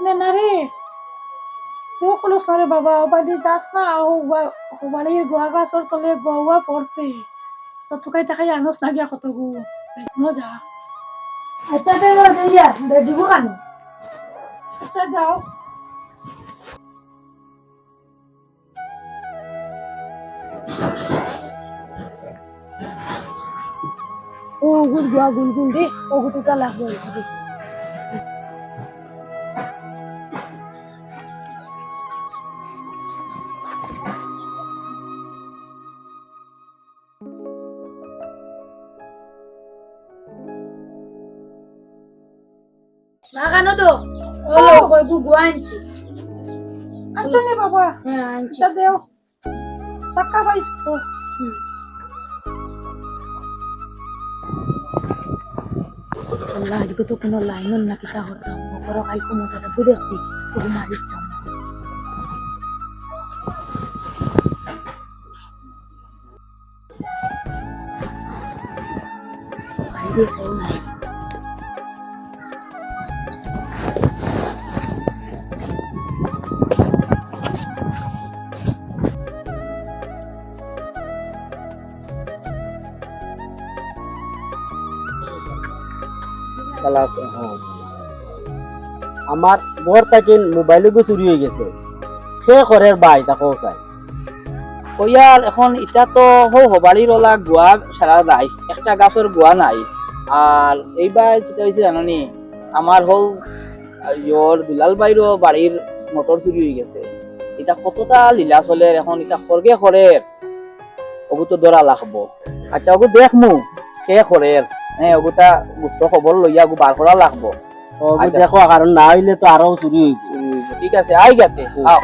নে না রে কেউ কলস না রে বাবা ওবাদি যাস না বাড়ির গোয়া গাছর তলে গোয়া পড়ছে তো তোকাই তাকাই আনস না গিয়া কত গু যা আচ্ছা দিব কেন আচ্ছা যাও ও গুল গোয়া গুল গুল দে ও গুতুটা লাগবে না কেন তো গোয়া আনছি আচ্ছা নে বাবা হ্যাঁ আনছি আচ্ছা দেও টাকা পাইছ তো আল্লাহ আজকে তো কোনো লাইন না কিসা করতাম বড় কালকে মজাটা বুঝেছি তবু মারিতাম বাইরে কেউ নাই আমার বর তাকে মোবাইল চুরি হয়ে গেছে সে ঘরের বাই তাকেও চাই কইয়ার এখন ইটা তো হবাড়ির ওলা গুয়া সারা নাই একটা গাছের গুয়া নাই আর এইবার যেটা হয়েছে জানি আমার হল ইয়র দুলাল বাইরও বাড়ির মোটর চুরি হয়ে গেছে এটা কতটা লীলা চলের এখন এটা খরগে খরের ওগু তো দরা লাগবো আচ্ছা ওগু দেখমু সে খরের হ্যাঁ ওগুতা গুপ্ত খবর লইয়া ওগু বার করা লাগবো দেখো কারণ না হইলে তো আরো চুরি হইব ঠিক আছে আই গেছে আও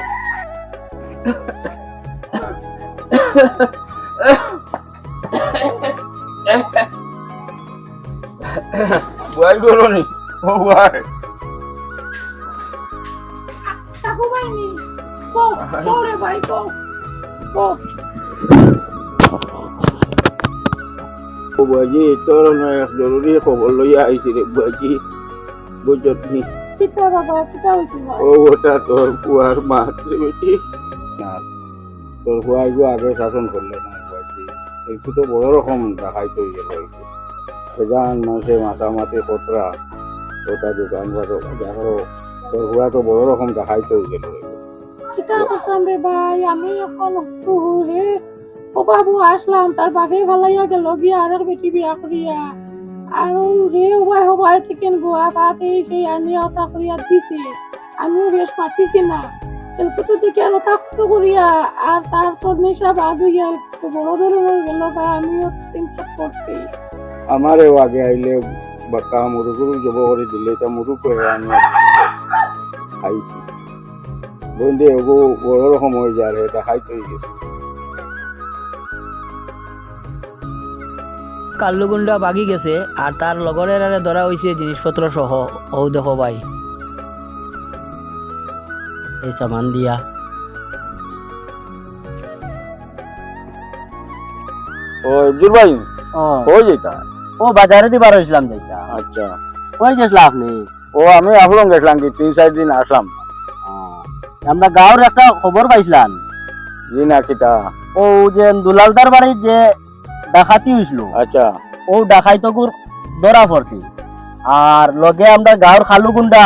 বুয়াই করনি ও বুয়াই টাকা পাইনি কো রে ভাই কো ও বুয়াজি তোর এক জরুরি খবর লইয়া আইছি রে বুয়াজি বুঝতনি কিতা বাবা কিতা হইছে ও ওটা তোর বুয়ার মাত্রে বেশি না তোর বুয়াই গো আগে শাসন করলে না বুয়াজি একটু তো বড় রকম দেখাই তো গেল সেজান মাসে মাথামাতি খতরা ওটা দোকান বারো দেখো তোর বুয়া তো বড় রকম দেখাই তো গেল কিতা করতাম রে ভাই আমি এখন হে ও বাবু আসলাম তার বাঘে ভালাইয়া গেল বিয়া আর বেটি বিয়া করিয়া আর হে হবাই থেকে গোয়া পাতে সেই আনিয়া ওটা করিয়া দিছে আমিও বেশ পাচ্ছি না এরকম থেকে আর ওটা করিয়া আর তারপর নেশা বাদ হইয়া বড় ধরনের গেল বা আমিও চিন্তা করছি আমারও আগে আইলে বাক্কা মুরুগুরু জব করে দিলে তা মুরুগ হয়ে আমি খাইছি বন্ধে ওগো বড় রকম হয়ে যায় এটা খাইতে গেছে কাল্লুগুন্ডা বাগি গেছে আর তার লগরের আরে ধরা হইছে জিনিসপত্র সহ ও দেখো ভাই এই সামান দিয়া ও ইবজুর ভাই ও হয়ে যেতা ও বাজারে দিবার হইছিলাম যাইতা আচ্ছা কই গেছলা আপনি ও আমি আসলাম গেছিলাম কি 3-4 দিন আসলাম আমরা গাঁওর একটা খবর পাইছিলাম জি না কিতা ও যে দুলালদার বাড়ির যে ডাকাতি হইছিল আচ্ছা ও ডাকাইতকুর ধরা পড়ছে আর লগে আমরা গাঁওর খালুগুন্ডা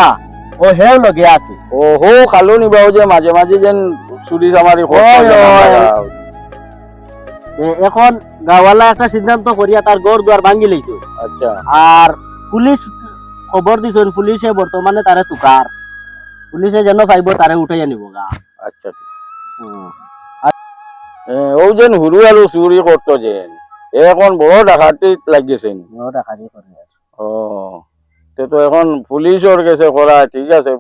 ও হেও লগে আছে ও হো খালু নিবা ও যে মাঝে মাঝে যেন চুরি জামারি এখন গাঁওয়ালা একটা সিদ্ধান্ত করিয়া তার গড় দুয়ার ভাঙ্গি লইছে আচ্ছা আর পুলিশ খবর দিছেন পুলিশে বর্তমানে তারে তুকার পুলিশে যেন পাইব তারে উঠাইয়া নিব গা আচ্ছা ও যেন হুরু আলু চুরি করতো যেন এখন বড় ডাকাতি লাগিয়েছেন ডাকাতি করে ও তো এখন পুলিশের কাছে করা ঠিক আছে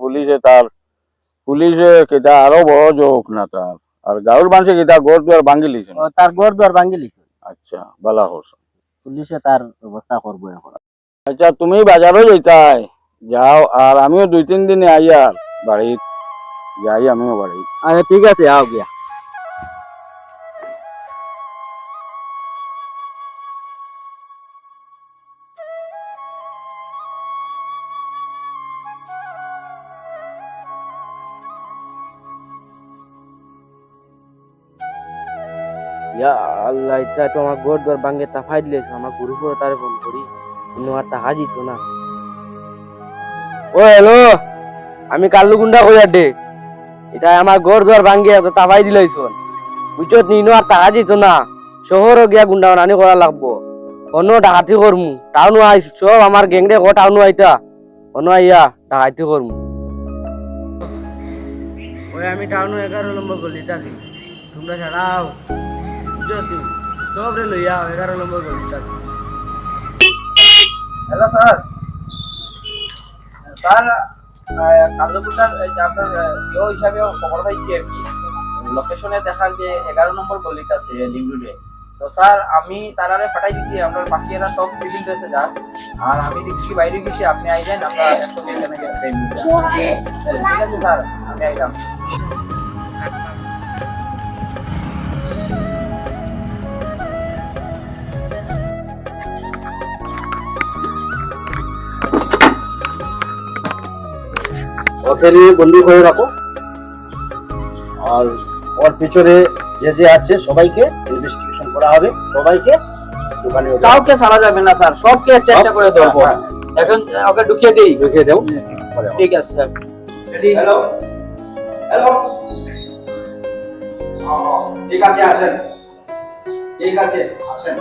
পুলিশে কেটা আরো বড় যোগ না তার আর গাঁর মানুষে কেটা গড় দুয়ার ভাঙ্গি লিছেন তার গড় দুয়ার ভাঙ্গি লইছে আচ্ছা বালা করছো পুলিশে তার ব্যবস্থা করবো এখন আচ্ছা তুমি বাজারও যাইতাই যাও আর আমিও 2-3 দিনে আইয়া বাড়ি যাই আমিও বাড়ি আচ্ছা ঠিক আছে আও গিয়া ইয়া আল্লাহ, এটা তো আমার গোর দর ভাঙ্গে তাফাই দিলে, আমার গুরু পুরো তারে ফোন করি, কিন্তু আর টাকা দিত না। ও হ্যালো, আমি কাল্লু গুন্ডা কইয়া ডে, এটা আমার গোর দর ভাঙ্গে এত তাফাই দিলে শোন, বুঝছো নিনো আর টাকা দিত না, শহরও গিয়া গুন্ডা নানি করা লাগবো, অন্য ডাকাতি করমু, টাউন আই সব আমার গ্যাংরে ক টাউন আইতা, অন্য আইয়া ডাকাতি করমু। ওই আমি টাউন 11 নম্বর গলি থাকি, তোমরা ছাড়াও সব রে লইয়া 11 নম্বর গলি থাকি। হ্যালো স্যার, স্যার কার্যকুটার আপনার ইয়ে হিসাবে খবর পাইছি আর কি, লোকেশনে দেখার যে 11 নম্বর গলিটা আছে লিং রোডে। তো স্যার আমি তারারে পাঠাই দিছি, আপনার বাকিরা সব সিভিল ড্রেসে যান, আর আমি দেখছি বাইরে গেছি, আপনি আইলেন, আমরা একসঙ্গে এখানে যাই। ঠিক আছে স্যার, আমি আইলাম। ওকে নিয়ে বন্দি করে রাখো, আর ওর পিছনে যে যে আছে সবাইকে ইনভেস্টিগেশন করা হবে, সবাইকে দোকানে কাউকে ছাড়া যাবে না স্যার, সবকে একটা একটা করে ধরবো। এখন ওকে ঢুকিয়ে দিই। রেখে দাও। ঠিক আছে স্যার। হ্যালো হ্যালো, ঠিক আছে আসেন, ঠিক আছে আসেন,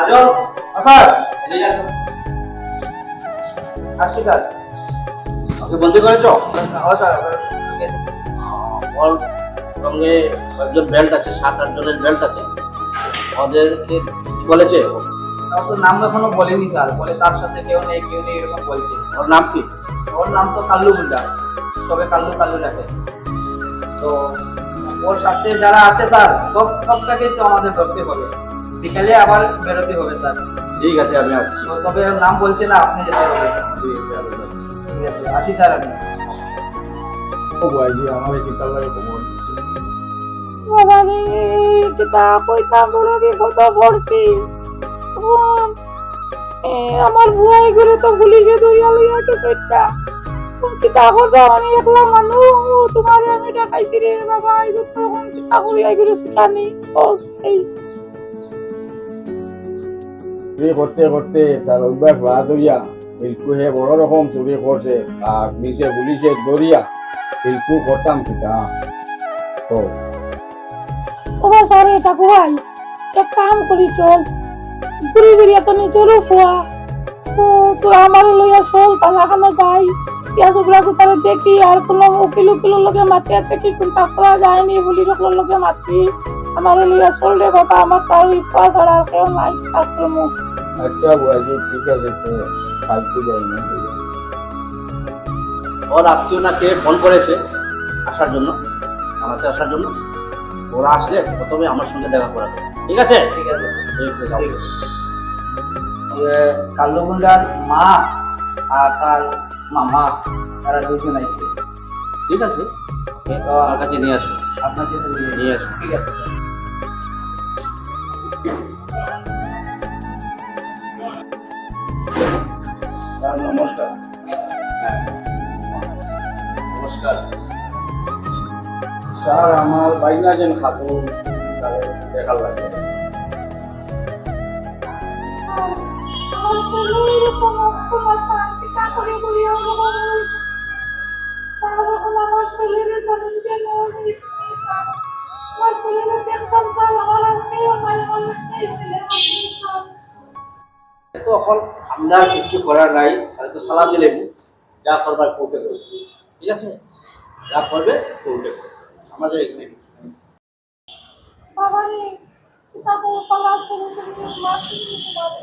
আজো স্যার এদিকে আসো। আসছি স্যার। ওকে বন্দি করেছো? ও স্যার ঢুকিয়ে দিচ্ছি। ওর সঙ্গে একজন বেল্ট আছে, 7-8 জনের বেল্ট আছে, ওদেরকে বলেছে? তাও তো নাম এখনো বলেনি স্যার, বলে তার সাথে কেউ নেই এরকম বলছে। ওর নাম কি? ওর নাম তো কাল্লু গুন্ডা, সবে কাল্লু কাল্লু ডাকে। তো ওর সাথে যারা আছে স্যার, সবটাকেই তো আমাদের ধরতে হবে, বিকালে আবার বেরোতে হবে স্যার। ঠিক আছে আমি আসছি। তো তবে ওর নাম বলছে না, আপনি যেতে হবে। ঠিক আছে আমি যাচ্ছি। ঠিক আছে, আসি স্যার আমি। ও ভাইজি আমার এই কালারে খবর বাবা রে, কিতা কইতাম বড় বিপদ পড়ছি। আমার ভুয়াই করে তো পুলিশে ধরিয়া লইয়া গেছে। কিতা করবো, আমি একলা মানুষ, তোমার আমি ডাকাইছি রে বাবা, এই তখন কিতা করি আইগুলো শিখানি। চুরি করতে করতে তার অভ্যাস বাদ হইয়া হিলকু হে বড় রকম চুরি করছে, আর নিচে পুলিশে ধরিয়া হিলকু করতাম কিতা। তো ওবা স্যার, এটা ভাই এক কাম করি, চল ঘুরি ঘুরিয়া তো নিজেরও খোয়া, তো তোরা আমার লইয়া চল, তালাখানো যাই, পিয়াজগুলাকে তারা দেখি, আর কোনো উকিল উকিলের লগে মাতি আছে কি চিন্তা করা যায়নি, বলি লোকের লগে মাতি, আমার লইয়া চল রে বাবা, আমার তার ইচ্ছা ছাড়া আর কেউ নাই আক্রমণ। আচ্ছা ভাইজি ঠিক আছে, তো ফালতু যাই না। ওর আত্মীয় না কে ফোন করেছে আসার জন্য, আমাকে আসার জন্য, ওরা আসলে প্রথমে আমার সঙ্গে দেখা করাবে, ঠিক আছে? ঠিক আছে। ঠিক আছে, যাও। কাল্লু গুন্ডার মা আর তার মামা, তারা দুজন আইছে। ঠিক আছে, তো আমার কাছে নিয়ে আসো। আপনার কাছে নিয়ে আসো। ঠিক আছে স্যার। স্যার নমস্কার। হ্যাঁ নমস্কার। স্যার আমার বাইনা যেন খাতুন তারে দেখার লাগে। আমার ছেলে এরকম অবস্থা, চিন্তা করে বলি আমার হয়েছে, তার এখন আমার ছেলের জন্ম দিল, আমার ছেলের দেখতাম স্যার, আমার আর কেউ নাই, আমার একটাই ছেলে। তো এখন আমরা কিছু করার নাই, তাহলে তো সালাম দিলে যা করবার কোর্টে করবে, ঠিক আছে? যা করবে কোর্টে করবে, আমাদের এখানে বাবা রে, কিতা করবো, পালা শুরু করে মারছি তোমারে।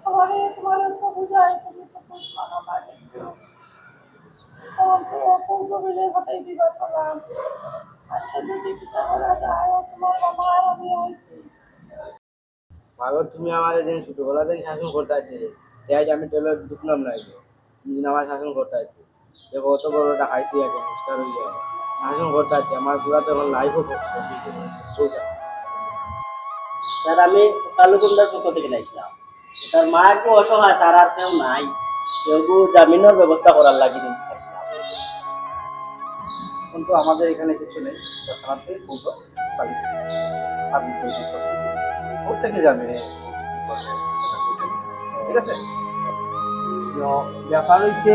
বাবা রে, তোমারে তো বুঝাই, তুমি তো বুঝবা না বাড়ি। তখন তো পৌঁছ মিলে হটাই দিবা সালাম। আচ্ছা যদি কিতা করা যায়, তোমার বাবা আর আমি আইছি। ভালো, তুমি আমার যেন ছোটবেলা থেকে শাসন করতে আছে, তাই আমি টেলার ঢুকলাম না, তুমি যেন আমার শাসন করতে আছে, দেখো অত বড় ডাকাইতি আছে, মিস্টার হইয়া শাসন করতে আছে, আমার পুরা তো এখন লাইফও পয়সা। স্যার আমি কালুকুন্দার পক্ষ থেকে নাইছিলাম, তার মা একটু অসহায়, তার আর কেউ নাই, কেউ জামিনের ব্যবস্থা করার লাগে কিন্তু আমাদের এখানে কিছু নেই, থানাতে তারিখ সাবমিট করে দিচ্ছ ওর থেকে যাবে ঠিক আছে। তো ব্যাপার হচ্ছে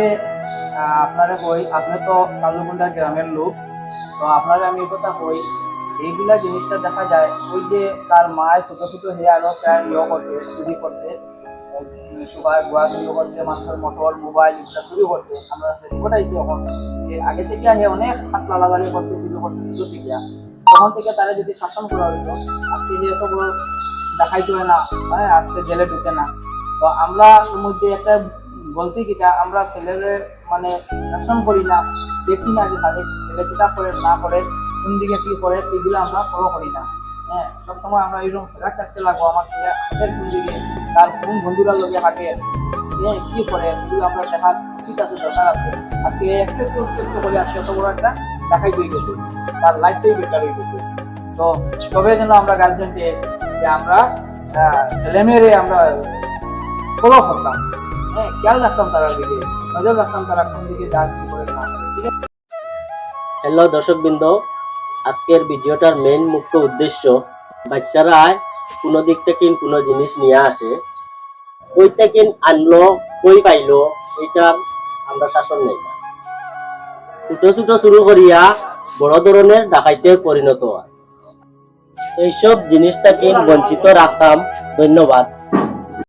আপনারা কই আপনি তো কালুগুন্ডা গ্রামের লোক, তো আপনারা আমি এই কথা কই এইগুলা জিনিসটা দেখা যায় ওই যে তার মায় ছোট ছোট হয়ে আরো প্রায় করছে চুরি করছে, সবাই গোয়া চুরি করছে, মানুষের মোটর মোবাইল এগুলা চুরি করছে। আমরা রিপোর্ট আইছি এখন আগে থেকে আগে অনেক হাত লাগালাগি করছে, চুরি করছে ছোট থেকে, তখন থেকে তারা যদি শাসন করা হইতো আজকে যে এত বড় দেখাইতে হয় না, হ্যাঁ আজকে জেলে ঢুকে না। তো আমরা এর মধ্যে একটা বলতে কিটা আমরা ছেলেরে মানে শাসন করি না, দেখি না যে ছেলে কিতা করে না করে, কোন দিকে কি করে, এগুলো আমরা ফলো করি না। হ্যাঁ সবসময় আমরা এরকম খেলা থাকতে লাগবো আমার ছেলে হাটের কোন দিকে, তার কোন বন্ধুরা লোকে হাটে, হ্যাঁ কি করে এগুলো আমরা দেখার উচিত আছে, দরকার আছে। আজকে একটু একটু একটু করে আজকে এত বড় একটা দেখাই হয়ে গেছে, তার লাইফটাই বেকার হয়ে গেছে। তো তবে যেন আমরা গার্জেনকে যে আমরা ছেলেমেয়েরে আমরা ফলো করতাম, হ্যাঁ খেয়াল রাখতাম তারা দিকে, নজর রাখতাম তারা কোন দিকে যা কি করে না করে, ঠিক আছে। হ্যালো দর্শকবৃন্দ, আজকের ভিডিওটার মেইন মুখ্য উদ্দেশ্য বাচ্চারা কোনো দিক থেকে কোনো জিনিস নিয়ে আসে, কই থেকে আনলো কই পাইলো এইটার আমরা শাসন নেই না, ছোট ছোট শুরু করিয়া বড় ধরনের ডাকাইতে পরিণত হয়। এইসব জিনিস থেকে বঞ্চিত রাখতাম। ধন্যবাদ।